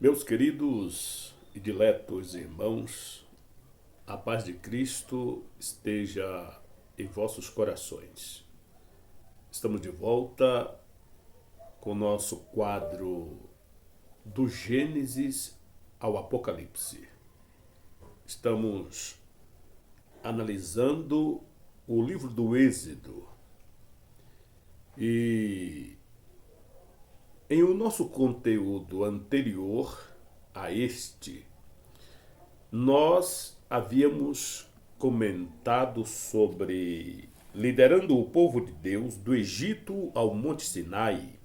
Meus queridos e diletos irmãos, a paz de Cristo esteja em vossos corações. Estamos de volta com o nosso quadro do Gênesis ao Apocalipse. Estamos analisando o livro do Êxodo e em o nosso conteúdo anterior a este, nós havíamos comentado sobre liderando o povo de Deus do Egito ao Monte Sinai,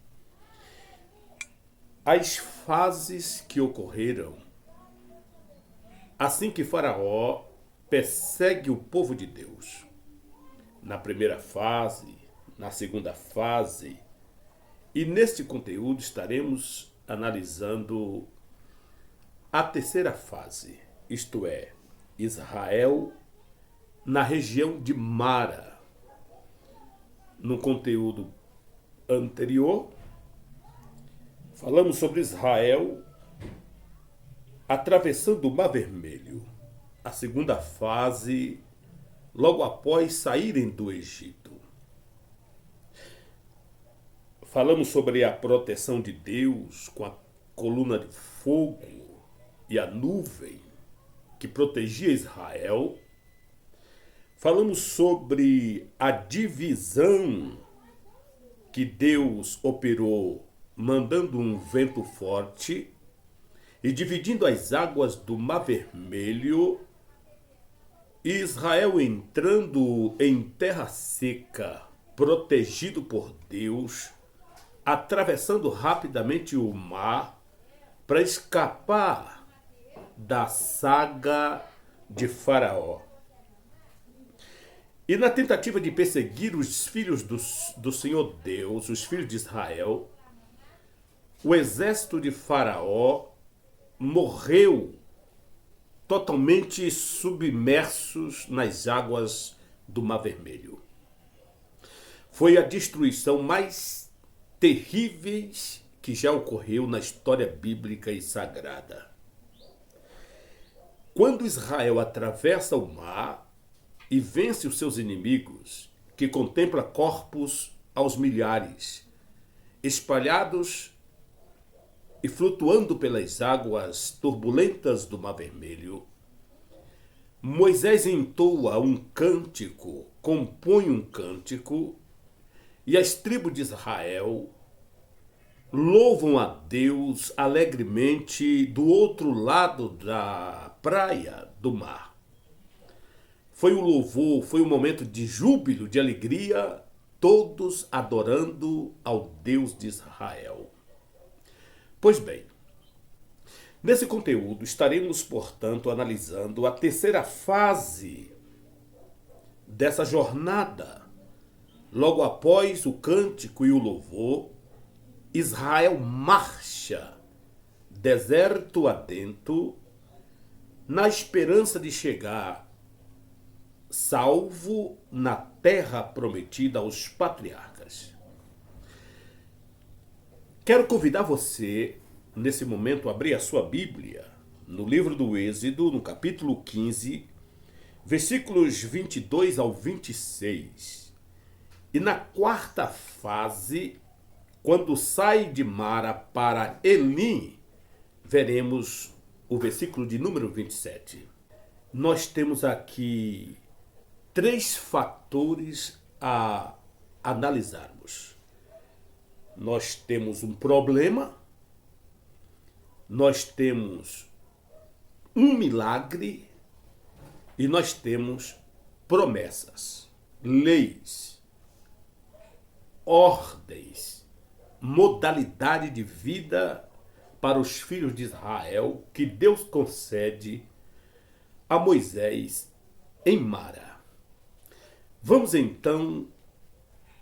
as fases que ocorreram assim que Faraó persegue o povo de Deus. Na primeira fase, na segunda fase, e neste conteúdo estaremos analisando a terceira fase, isto é, Israel na região de Mara. No conteúdo anterior, falamos sobre Israel atravessando o Mar Vermelho, a segunda fase, logo após saírem do Egito. Falamos sobre a proteção de Deus com a coluna de fogo e a nuvem que protegia Israel. Falamos sobre a divisão que Deus operou, mandando um vento forte e dividindo as águas do Mar Vermelho, e Israel entrando em terra seca, protegido por Deus, atravessando rapidamente o mar para escapar da saga de Faraó. E na tentativa de perseguir os filhos do Senhor Deus, os filhos de Israel, o exército de Faraó morreu totalmente submersos nas águas do Mar Vermelho. Foi a destruição mais terríveis que já ocorreu na história bíblica e sagrada. Quando Israel atravessa o mar e vence os seus inimigos, que contempla corpos aos milhares, espalhados e flutuando pelas águas turbulentas do Mar Vermelho, Moisés entoa um cântico, compõe um cântico, e as tribos de Israel louvam a Deus alegremente do outro lado da praia do mar. Foi um louvor, foi um momento de júbilo, de alegria, todos adorando ao Deus de Israel. Pois bem, nesse conteúdo estaremos, portanto, analisando a terceira fase dessa jornada. Logo após o cântico e o louvor, Israel marcha deserto adentro, na esperança de chegar salvo na terra prometida aos patriarcas. Quero convidar você, nesse momento, a abrir a sua Bíblia no livro do Êxodo, no capítulo 15, versículos 22 ao 26. E na quarta fase, quando sai de Mara para Elim, veremos o versículo de número 27. Nós temos aqui três fatores a analisarmos. Nós temos um problema, nós temos um milagre e nós temos promessas, leis, ordens, modalidade de vida para os filhos de Israel que Deus concede a Moisés em Mara. Vamos então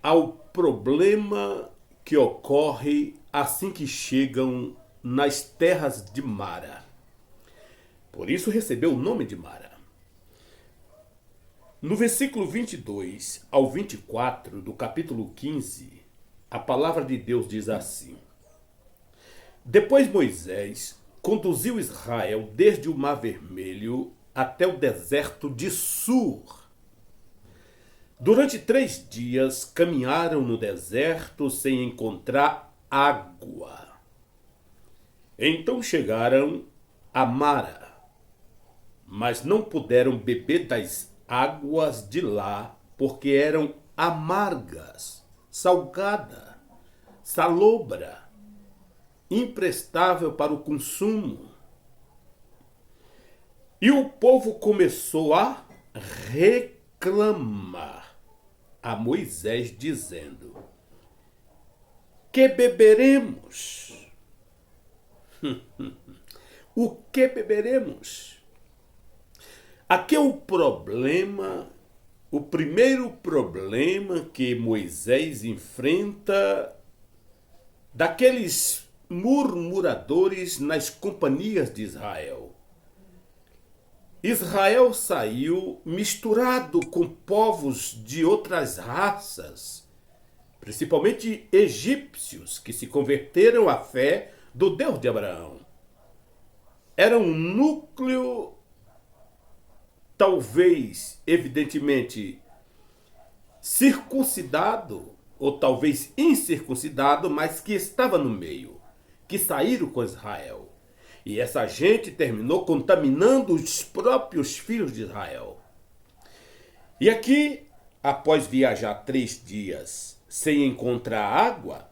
ao problema que ocorre assim que chegam nas terras de Mara. Por isso recebeu o nome de Mara. No versículo 22 ao 24 do capítulo 15, a palavra de Deus diz assim: Depois Moisés conduziu Israel desde o Mar Vermelho até o deserto de Sur. Durante 3 dias caminharam no deserto sem encontrar água. Então chegaram a Mara, mas não puderam beber das águas de lá, porque eram amargas, salgada, salobra, imprestável para o consumo. E o povo começou a reclamar a Moisés, dizendo: que beberemos? O que beberemos? Aqui é o problema, o primeiro problema que Moisés enfrenta daqueles murmuradores nas companhias de Israel. Israel saiu misturado com povos de outras raças, principalmente egípcios, que se converteram à fé do Deus de Abraão. Era um núcleo, talvez, evidentemente, circuncidado, ou talvez incircuncidado, mas que estava no meio, que saíram com Israel. E essa gente terminou contaminando os próprios filhos de Israel. E aqui, após viajar 3 dias sem encontrar água,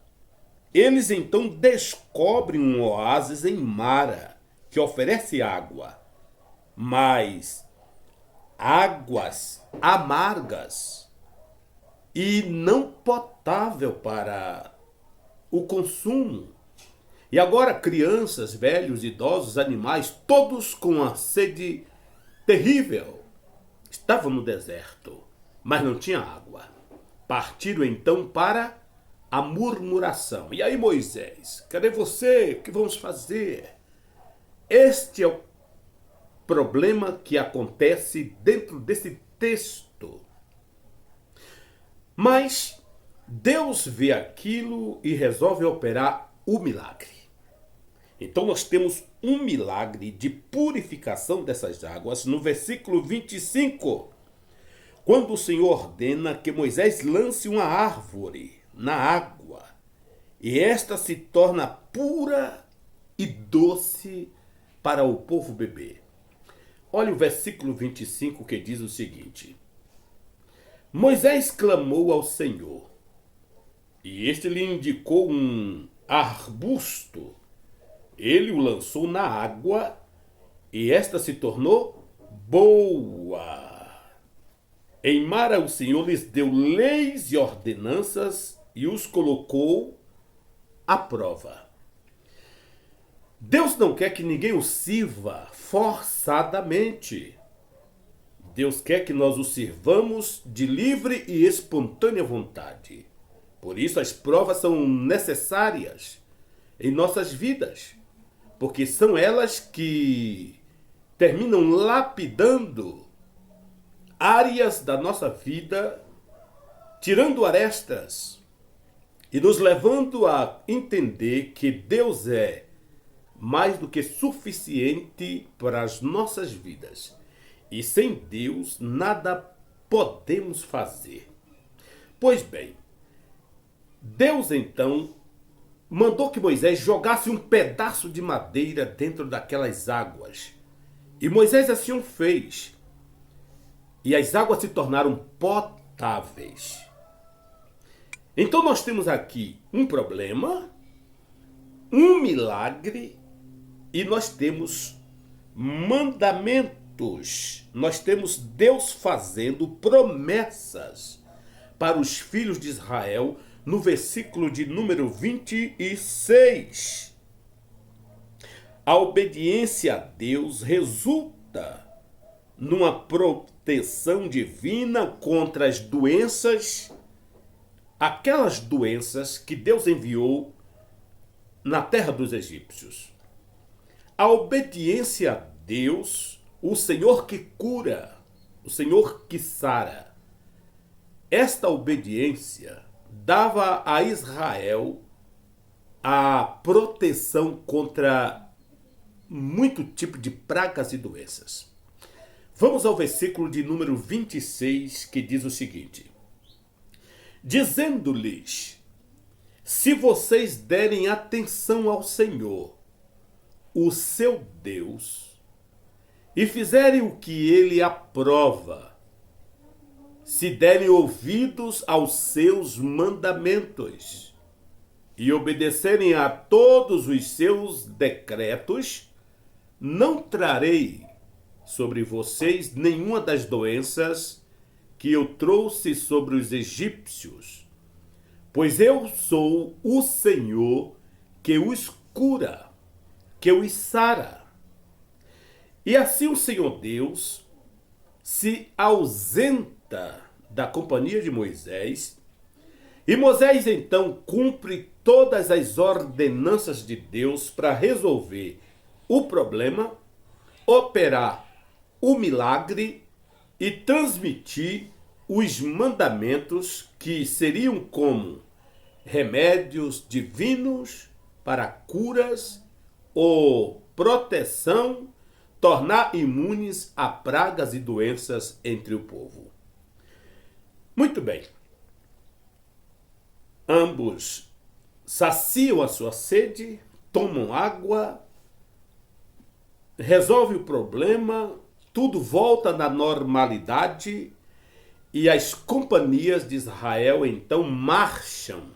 eles então descobrem um oásis em Mara, que oferece água, mas águas amargas e não potável para o consumo. E agora crianças, velhos, idosos, animais, todos com uma sede terrível, estavam no deserto, mas não tinha água. Partiram então para a murmuração. E aí, Moisés, cadê você? O que vamos fazer? Este é o problema que acontece dentro desse texto. Mas Deus vê aquilo e resolve operar o milagre. Então nós temos um milagre de purificação dessas águas no versículo 25, quando o Senhor ordena que Moisés lance uma árvore na água, e esta se torna pura e doce para o povo beber. Olha o versículo 25 que diz o seguinte: Moisés clamou ao Senhor, e este lhe indicou um arbusto. Ele o lançou na água, e esta se tornou boa. Em Mara o Senhor lhes deu leis e ordenanças e os colocou à prova. Deus não quer que ninguém o sirva forçadamente. Deus quer que nós o sirvamos de livre e espontânea vontade. Por isso as provas são necessárias em nossas vidas, porque são elas que terminam lapidando áreas da nossa vida, tirando arestas e nos levando a entender que Deus é mais do que suficiente para as nossas vidas. E sem Deus nada podemos fazer. Pois bem, Deus então mandou que Moisés jogasse um pedaço de madeira dentro daquelas águas. E Moisés assim o fez. E as águas se tornaram potáveis. Então nós temos aqui um problema, um milagre, e nós temos mandamentos. Nós temos Deus fazendo promessas para os filhos de Israel no versículo de número 26. A obediência a Deus resulta numa proteção divina contra as doenças, aquelas doenças que Deus enviou na terra dos egípcios. A obediência a Deus, o Senhor que cura, o Senhor que sara. Esta obediência dava a Israel a proteção contra muito tipo de pragas e doenças. Vamos ao versículo de número 26, que diz o seguinte: dizendo-lhes, se vocês derem atenção ao Senhor, o seu Deus, e fizerem o que ele aprova, se derem ouvidos aos seus mandamentos e obedecerem a todos os seus decretos, não trarei sobre vocês nenhuma das doenças que eu trouxe sobre os egípcios, pois eu sou o Senhor que os cura, que os sara. E assim o Senhor Deus se ausenta da companhia de Moisés, e Moisés então cumpre todas as ordenanças de Deus para resolver o problema, operar o milagre e transmitir os mandamentos que seriam como remédios divinos para curas ou proteção, tornar imunes a pragas e doenças entre o povo. Muito bem. Ambos saciam a sua sede, tomam água, resolve o problema, tudo volta na normalidade e as companhias de Israel então marcham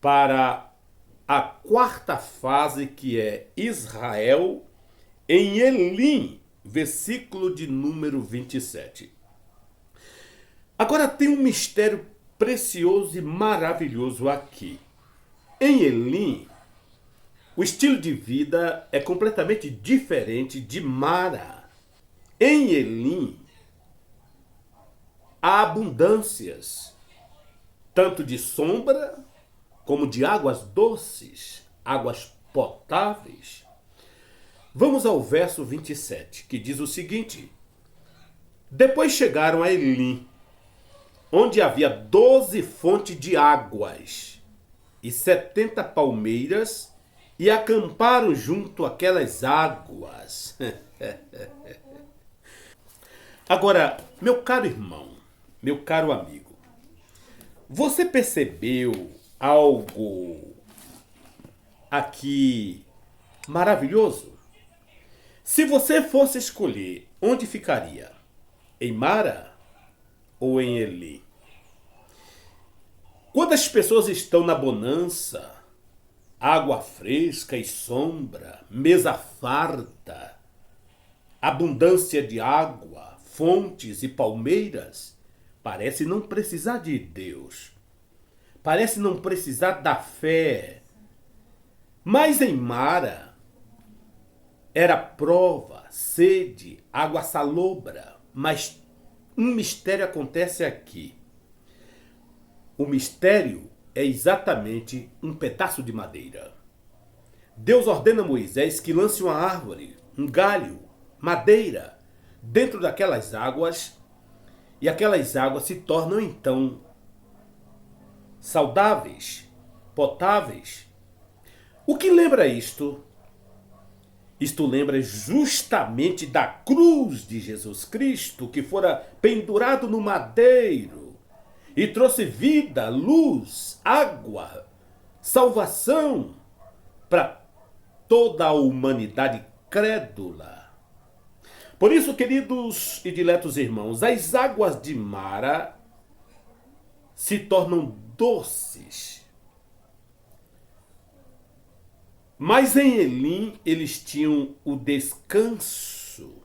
para a quarta fase, que é Israel em Elim, versículo de número 27. Agora tem um mistério precioso e maravilhoso aqui. Em Elim, o estilo de vida é completamente diferente de Mara. Em Elim, há abundâncias, tanto de sombra como de águas doces, águas potáveis. Vamos ao verso 27, que diz o seguinte: depois chegaram a Elim, onde havia 12 fontes de águas e 70 palmeiras, e acamparam junto àquelas águas. Agora, meu caro irmão, meu caro amigo, você percebeu algo aqui maravilhoso? Se você fosse escolher, onde ficaria? Em Mara ou em Elim? Quando as pessoas estão na bonança, água fresca e sombra, mesa farta, abundância de água, fontes e palmeiras, parece não precisar de Deus. Parece não precisar da fé. Mas em Mara era prova, sede, água salobra. Mas um mistério acontece aqui. O mistério é exatamente um pedaço de madeira. Deus ordena a Moisés que lance uma árvore, um galho, madeira, dentro daquelas águas, e aquelas águas se tornam então saudáveis, potáveis. O que lembra isto? Isto lembra justamente da cruz de Jesus Cristo, que fora pendurado no madeiro e trouxe vida, luz, água, salvação para toda a humanidade crédula. Por isso, queridos e diletos irmãos, as águas de Mara se tornam doces. Mas em Elim eles tinham o descanso.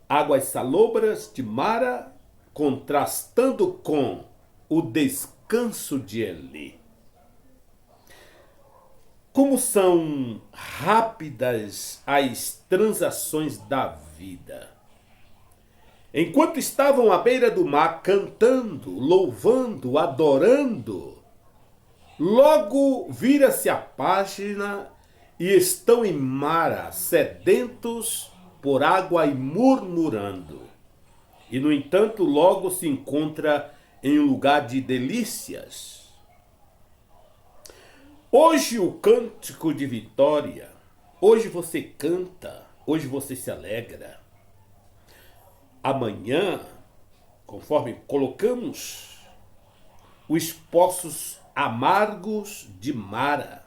Águas salobras de Mara contrastando com o descanso de Elim. Como são rápidas as transações da vida. Enquanto estavam à beira do mar cantando, louvando, adorando, logo vira-se a página e estão em Mara, sedentos por água e murmurando. E, no entanto, logo se encontra em um lugar de delícias. Hoje o cântico de vitória Hoje você canta, hoje você se alegra. Amanhã, conforme colocamos os poços amargos de Mara.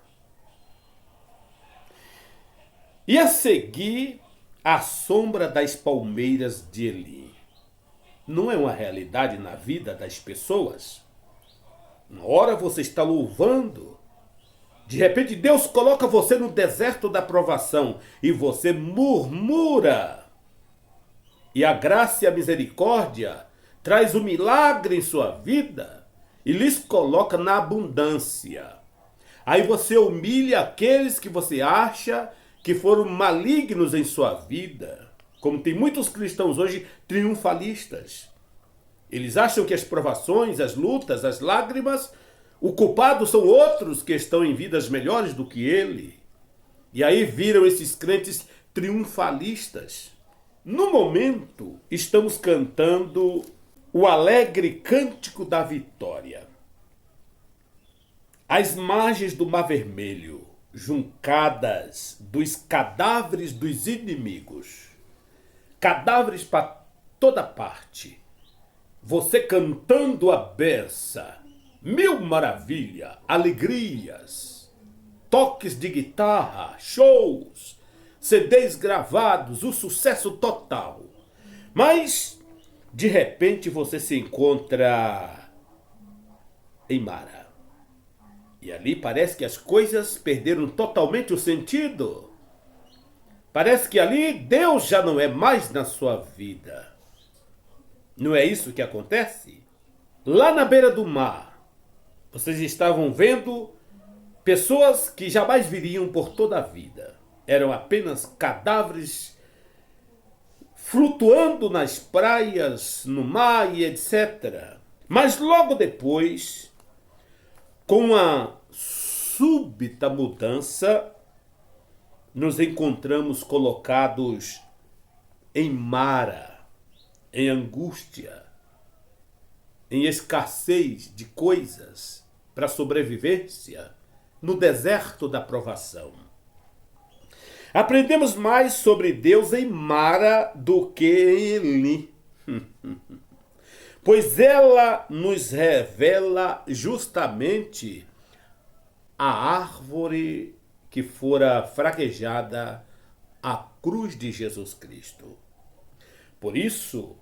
E a seguir, a sombra das palmeiras de Eli. Não é uma realidade na vida das pessoas? Uma hora você está louvando, de repente Deus coloca você no deserto da provação e você murmura. E a graça e a misericórdia traz o milagre em sua vida e lhes coloca na abundância. Aí você humilha aqueles que você acha que foram malignos em sua vida. Como tem muitos cristãos hoje triunfalistas. Eles acham que as provações, as lutas, as lágrimas, o culpado são outros que estão em vidas melhores do que ele. E aí viram esses crentes triunfalistas. No momento, estamos cantando o alegre cântico da vitória. As margens do Mar Vermelho, juncadas dos cadáveres dos inimigos, cadáveres para toda parte, você cantando a beça, mil maravilha, alegrias, toques de guitarra, shows, CDs gravados, o sucesso total. Mas, de repente, você se encontra em Mara. E ali parece que as coisas perderam totalmente o sentido. Parece que ali Deus já não é mais na sua vida. Não é isso que acontece? Lá na beira do mar, vocês estavam vendo pessoas que jamais viriam por toda a vida. Eram apenas cadáveres flutuando nas praias, no mar e etc. Mas logo depois, com uma súbita mudança, nos encontramos colocados em Mara, em angústia, em escassez de coisas para sobrevivência, no deserto da provação. Aprendemos mais sobre Deus em Mara do que em Eli. Pois ela nos revela justamente a árvore que fora fraquejada, a cruz de Jesus Cristo. Por isso,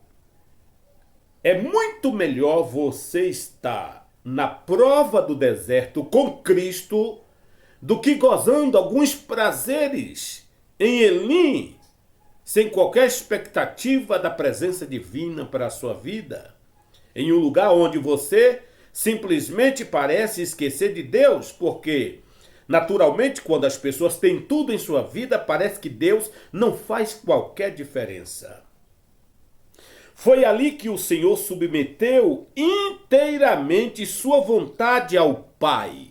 é muito melhor você estar na prova do deserto com Cristo do que gozando alguns prazeres em Elim, sem qualquer expectativa da presença divina para a sua vida, em um lugar onde você simplesmente parece esquecer de Deus, porque, naturalmente, quando as pessoas têm tudo em sua vida, parece que Deus não faz qualquer diferença. Foi ali que o Senhor submeteu inteiramente sua vontade ao Pai.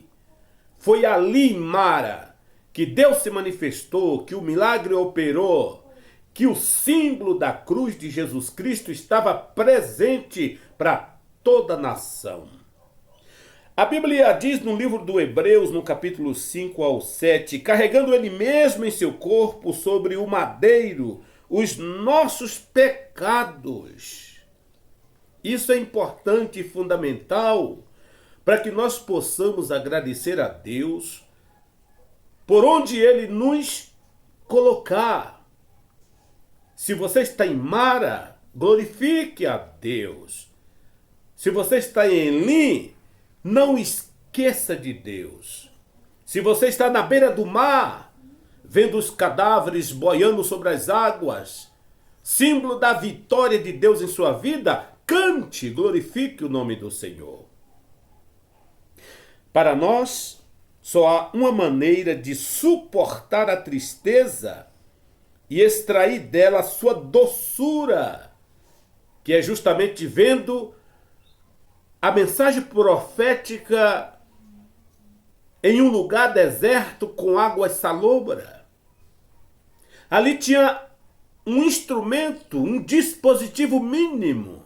Foi ali em Mara que Deus se manifestou, que o milagre operou, que o símbolo da cruz de Jesus Cristo estava presente para toda a nação. A Bíblia diz no livro do Hebreus, no capítulo 5 ao 7, carregando ele mesmo em seu corpo sobre o madeiro os nossos pecados. Isso é importante e fundamental para que nós possamos agradecer a Deus por onde Ele nos colocar. Se você está em Mara, glorifique a Deus. Se você está em Elim, não esqueça de Deus. Se você está na beira do mar, vendo os cadáveres boiando sobre as águas, símbolo da vitória de Deus em sua vida, cante, glorifique o nome do Senhor. Para nós, só há uma maneira de suportar a tristeza e extrair dela a sua doçura, que é justamente vendo a mensagem profética em um lugar deserto com água salobra. Ali tinha um instrumento, um dispositivo mínimo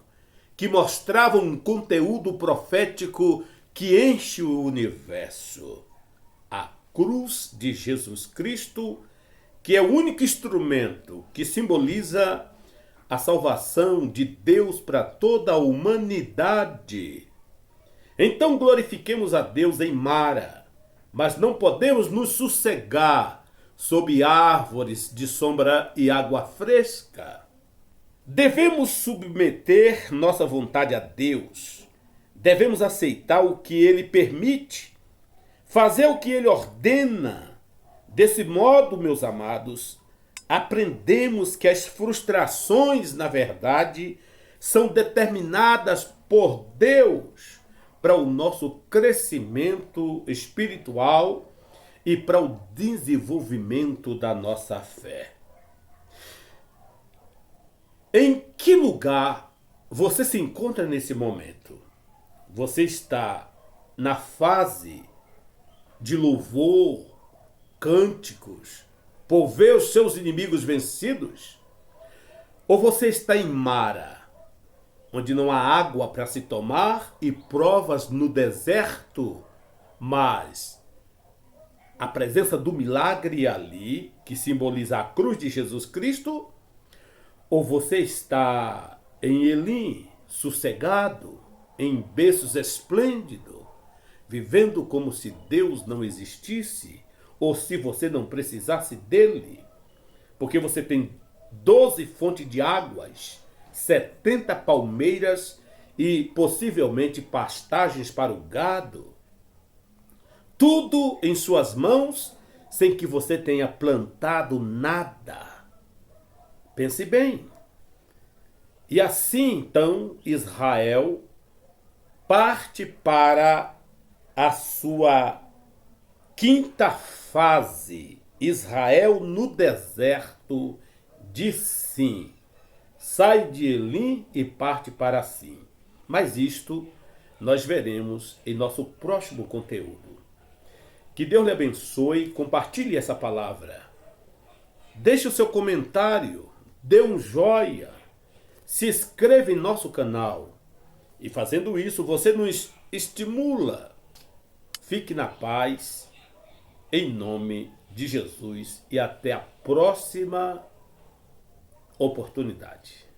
que mostrava um conteúdo profético que enche o universo. A cruz de Jesus Cristo que é o único instrumento que simboliza a salvação de Deus para toda a humanidade. Então glorifiquemos a Deus em Mara, mas não podemos nos sossegar sob árvores de sombra e água fresca. Devemos submeter nossa vontade a Deus. Devemos aceitar o que Ele permite, fazer o que Ele ordena. Desse modo, meus amados, aprendemos que as frustrações, na verdade, são determinadas por Deus para o nosso crescimento espiritual e para o desenvolvimento da nossa fé. Em que lugar você se encontra nesse momento? Você está na fase de louvor, cânticos, por ver os seus inimigos vencidos? Ou você está em Mara, onde não há água para se tomar e provas no deserto, mas a presença do milagre ali, que simboliza a cruz de Jesus Cristo? Ou você está em Elim, sossegado, em berços esplêndido, vivendo como se Deus não existisse, ou se você não precisasse dele, porque você tem 12 fontes de águas, 70 palmeiras e possivelmente pastagens para o gado. Tudo em suas mãos, sem que você tenha plantado nada. Pense bem. E assim, então, Israel parte para a sua quinta fase. Israel no deserto de Sim. Sai de Elim e parte para Sim. Mas isto nós veremos em nosso próximo conteúdo. Que Deus lhe abençoe, compartilhe essa palavra. Deixe o seu comentário, dê um joinha, se inscreva em nosso canal. E fazendo isso, você nos estimula. Fique na paz, em nome de Jesus, e até a próxima oportunidade.